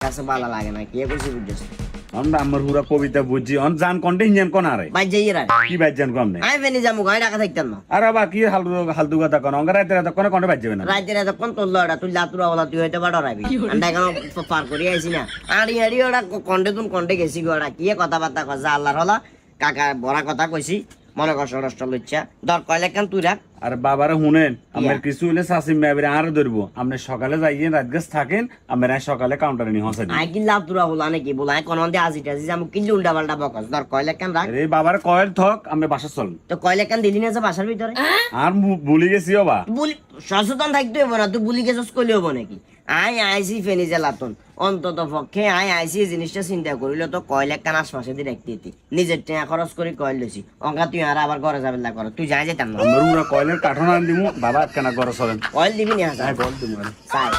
কাছে ভালো লাগে না কি কইছি বুঝছিস আমরা আমার পুরা কবিতা বুঝছি অন জান কোনটা ইঞ্জিন কোন আরে ভাই যাই রা কি বাজ্জান কম নেই আমি ফেনি যামু গায় ঢাকা থাকতাম না আরে বা কি হালতু কথা কোন অঙ্গ রাতে রাতে কোন কোনটা বাজ্জাবে না রাইতে রাতে কোন তোর লড়া তুই লাতুরা ওলা তুই হইতে পারো রাবি আন্ডা কেন পার করি আইছি না আড়ি আড়ি ওরা কন্ডে তুন কন্ডে গেছি গো ওরা কি কথাবার্তা কইছে আল্লাহর হলা কাকা বড় কথা কইছি মনে কষ্ট টষ্ট লইছা দর কইলে কেন তুই রাখ আর বাবারে শুনেন আমার কিছু হইলে সাসিম মেবরে আর ধরবো আপনি সকালে যাইয়েন রাত গাছ থাকেন আমরা সকালে কাউন্টারে নি হসে আই কি লাতুরা হলা নাকি বলাই কোন দে আজি টাজি যামু কি উল্টা পাল্টা বকস দর কইলে কেন রাখ আরে বাবারে কয়েল থক আমরা বাসা চল তো কইলে কেন দিলি না যে বাসার ভিতরে আর ভুলি গেছি বাবা বুলি সচেতন থাকতে হইব না তুই বুলি গেছস কইলে হবো নাকি আইসি ফেনি জেলাতন অন্তত পক্ষে আইসি জিনিসটা চিন্তা করিল তো কয়লা কান আশপাশে দিয়ে রাখতে দিতি নিজের টাকা খরচ করে কয়েল লইছি অঙ্কা তুই আর আবার ঘরে যাবে না করো তুই যাই যেতাম না আমরা উরা কয়েলের কাঠন আন দিমু বাবা কেনা ঘর চলেন কয়েল দিবি না হ্যাঁ কয়েল দিমু চাই